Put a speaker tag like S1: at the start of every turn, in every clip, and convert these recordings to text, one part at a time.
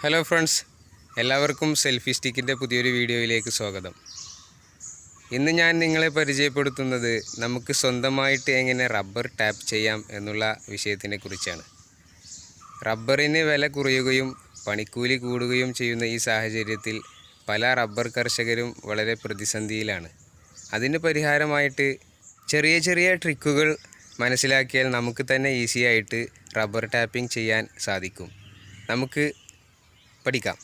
S1: Hello friends, എല്ലാവർക്കും selfie സ്റ്റിക്കിൻ്റെ പുതിയൊരു വീഡിയോയിലേക്ക് സ്വാഗതം. ഇന്ന് ഞാൻ നിങ്ങളെ പരിചയപ്പെടുത്തുന്നത് നമുക്ക് സ്വന്തമായിട്ട് എങ്ങനെ റബ്ബർ ടാപ്പ് ചെയ്യാം എന്നുള്ള വിഷയത്തിനെ കുറിച്ചാണ്. റബ്ബറിന് വില കുറയുകയും പണിക്കൂലി കൂടുകയും ചെയ്യുന്ന ഈ സാഹചര്യത്തിൽ പല റബ്ബർ കർഷകരും വളരെ പ്രതിസന്ധിയിലാണ്. അതിന് പരിഹാരമായിട്ട് ചെറിയ ചെറിയ ട്രിക്കുകൾ മനസ്സിലാക്കിയാൽ നമുക്ക് തന്നെ ഈസിയായിട്ട് റബ്ബർ ടാപ്പിംഗ് ചെയ്യാൻ സാധിക്കും. നമുക്ക് പഠിക്കാം.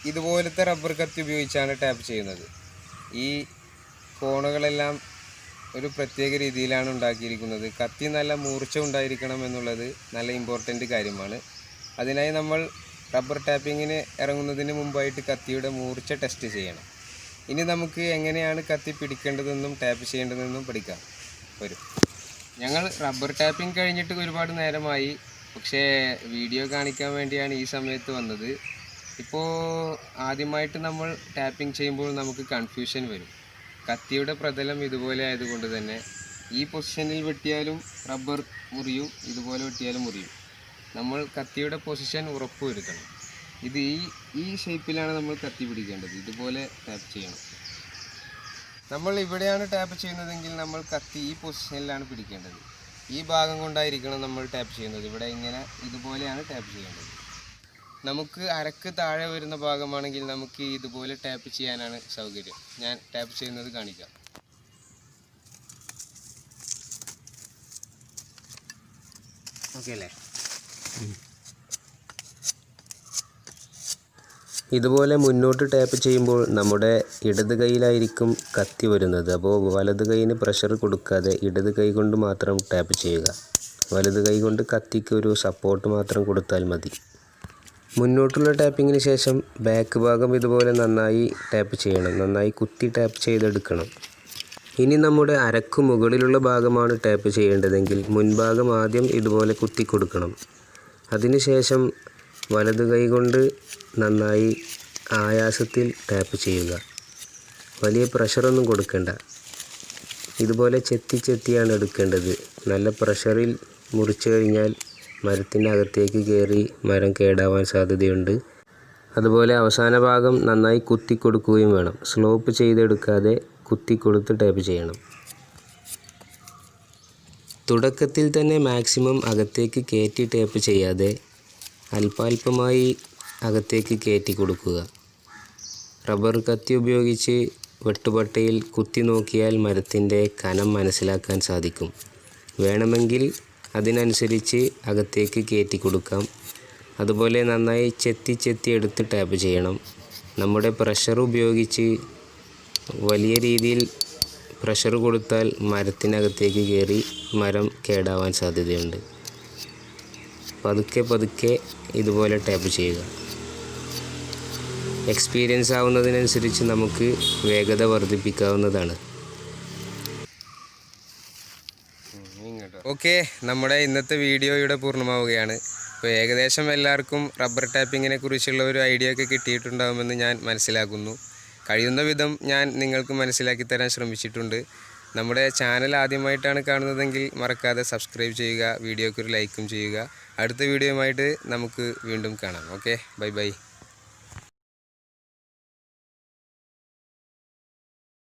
S1: ഇതുപോലത്തെ റബ്ബർ കത്തി ഉപയോഗിച്ചാണ് ടാപ്പ് ചെയ്യുന്നത്. ഈ കോണുകളെല്ലാം ഒരു പ്രത്യേക രീതിയിലാണ് ഉണ്ടാക്കിയിരിക്കുന്നത്. കത്തി നല്ല മൂർച്ച ഉണ്ടായിരിക്കണം എന്നുള്ളത് നല്ല ഇമ്പോർട്ടൻ്റ് കാര്യമാണ്. അതിനായി നമ്മൾ റബ്ബർ ടാപ്പിങ്ങിന് ഇറങ്ങുന്നതിന് മുമ്പായിട്ട് കത്തിയുടെ മൂർച്ച ടെസ്റ്റ് ചെയ്യണം. ഇനി നമുക്ക് എങ്ങനെയാണ് കത്തി പിടിക്കേണ്ടതെന്നും ടാപ്പ് ചെയ്യേണ്ടതെന്നും പഠിക്കാം. വരും. ഞങ്ങൾ റബ്ബർ ടാപ്പിംഗ് കഴിഞ്ഞിട്ട് ഒരുപാട് നേരമായി, പക്ഷേ വീഡിയോ കാണിക്കാൻ വേണ്ടിയാണ് ഈ സമയത്ത് വന്നത്. ഇപ്പോൾ ആദ്യമായിട്ട് നമ്മൾ ടാപ്പിംഗ് ചെയ്യുമ്പോൾ നമുക്ക് കൺഫ്യൂഷൻ വരും. കത്തിയുടെ പ്രതലം ഇതുപോലെ ആയതുകൊണ്ട് തന്നെ ഈ പൊസിഷനിൽ വെട്ടിയാലും റബ്ബർ മുറിയും, ഇതുപോലെ വെട്ടിയാലും മുറിയും. നമ്മൾ കത്തിയുടെ പൊസിഷൻ ഉറപ്പുവരുത്തണം. ഇത് ഈ ഷേപ്പിലാണ് നമ്മൾ കത്തി പിടിക്കേണ്ടത്. ഇതുപോലെ ടാപ്പ് ചെയ്യണം. നമ്മൾ ഇവിടെയാണ് ടാപ്പ് ചെയ്യുന്നതെങ്കിൽ നമ്മൾ കത്തി ഈ പൊസിഷനിലാണ് പിടിക്കേണ്ടത്. ഈ ഭാഗം കൊണ്ടായിരിക്കണം നമ്മൾ ടാപ്പ് ചെയ്യുന്നത്. ഇവിടെ ഇങ്ങനെ ഇതുപോലെയാണ് ടാപ്പ് ചെയ്യേണ്ടത്. നമുക്ക് അരക്ക് താഴെ വരുന്ന ഭാഗമാണെങ്കിൽ നമുക്ക് ഇതുപോലെ ടാപ്പ് ചെയ്യാനാണ് സൗകര്യം. ഞാൻ ടാപ്പ് ചെയ്യുന്നത് കാണിക്കാം. ഓക്കെ അല്ലേ?
S2: ഇതുപോലെ മുന്നോട്ട് ടാപ്പ് ചെയ്യുമ്പോൾ നമ്മുടെ ഇടത് കൈയിലായിരിക്കും കത്തി വരുന്നത്. അപ്പോൾ വലത് കൈയിന് പ്രഷർ കൊടുക്കാതെ ഇടത് കൈ കൊണ്ട് മാത്രം ടാപ്പ് ചെയ്യുക. വലത് കൈ കൊണ്ട് കത്തിക്ക് ഒരു സപ്പോർട്ട് മാത്രം കൊടുത്താൽ മതി. മുന്നോട്ടുള്ള ടാപ്പിങ്ങിന് ശേഷം ബാക്ക് ഭാഗം ഇതുപോലെ നന്നായി ടാപ്പ് ചെയ്യണം. നന്നായി കുത്തി ടാപ്പ് ചെയ്തെടുക്കണം. ഇനി നമ്മുടെ അരക്കു മുകളിലുള്ള ഭാഗമാണ് ടാപ്പ് ചെയ്യേണ്ടതെങ്കിൽ മുൻഭാഗം ആദ്യം ഇതുപോലെ കുത്തി കൊടുക്കണം. അതിനുശേഷം വലത് കൈ കൊണ്ട് നന്നായി ആയാസത്തിൽ ടാപ്പ് ചെയ്യുക. വലിയ പ്രഷറൊന്നും കൊടുക്കേണ്ട. ഇതുപോലെ ചെത്തിയാണ് എടുക്കേണ്ടത്. നല്ല പ്രഷറിൽ മുറിച്ചു കഴിഞ്ഞാൽ മരത്തിൻ്റെ അകത്തേക്ക് കയറി മരം കേടാവാൻ സാധ്യതയുണ്ട്. അതുപോലെ അവസാന ഭാഗം നന്നായി കുത്തി കൊടുക്കുകയും വേണം. സ്ലോപ്പ് ചെയ്തെടുക്കാതെ കുത്തി കൊടുത്ത് ടാപ്പ് ചെയ്യണം. തുടക്കത്തിൽ തന്നെ മാക്സിമം അകത്തേക്ക് കയറ്റി ടാപ്പ് ചെയ്യാതെ അല്പാൽപമായി അകത്തേക്ക് കയറ്റി കൊടുക്കുക. റബ്ബർ കത്തി ഉപയോഗിച്ച് വെട്ടുപട്ടയിൽ കുത്തി നോക്കിയാൽ മരത്തിൻ്റെ കനം മനസ്സിലാക്കാൻ സാധിക്കും. വേണമെങ്കിൽ അതിനനുസരിച്ച് അകത്തേക്ക് കയറ്റി കൊടുക്കാം. അതുപോലെ നന്നായി ചെത്തി എടുത്ത് ടാപ്പ് ചെയ്യണം. നമ്മുടെ പ്രഷർ ഉപയോഗിച്ച് വലിയ രീതിയിൽ പ്രഷർ കൊടുത്താൽ മരത്തിനകത്തേക്ക് കയറി മരം കേടാവാൻ സാധ്യതയുണ്ട്. പതുക്കെ ഇതുപോലെ ടാപ്പ് ചെയ്യുക. എക്സ്പീരിയൻസ് ആവുന്നതിനനുസരിച്ച് നമുക്ക് വേഗത വർദ്ധിപ്പിക്കാവുന്നതാണ്.
S1: ഓക്കെ, നമ്മുടെ ഇന്നത്തെ വീഡിയോ ഇവിടെ പൂർണ്ണമാവുകയാണ്. ഇപ്പോൾ ഏകദേശം എല്ലാവർക്കും റബ്ബർ ടാപ്പിങ്ങിനെ കുറിച്ചുള്ള ഒരു ഐഡിയ ഒക്കെ കിട്ടിയിട്ടുണ്ടാകുമെന്ന് ഞാൻ മനസ്സിലാക്കുന്നു. കഴിയുന്ന വിധം ഞാൻ നിങ്ങൾക്ക് മനസ്സിലാക്കി തരാൻ ശ്രമിച്ചിട്ടുണ്ട്. നമ്മുടെ ചാനൽ ആദ്യമായിട്ടാണ് കാണുന്നതെങ്കിൽ മറക്കാതെ സബ്സ്ക്രൈബ് ചെയ്യുക, വീഡിയോയ്ക്ക് ഒരു ലൈക്കും ചെയ്യുക. അടുത്ത വീഡിയോയുമായിട്ട് നമുക്ക് വീണ്ടും കാണാം. Okay, by.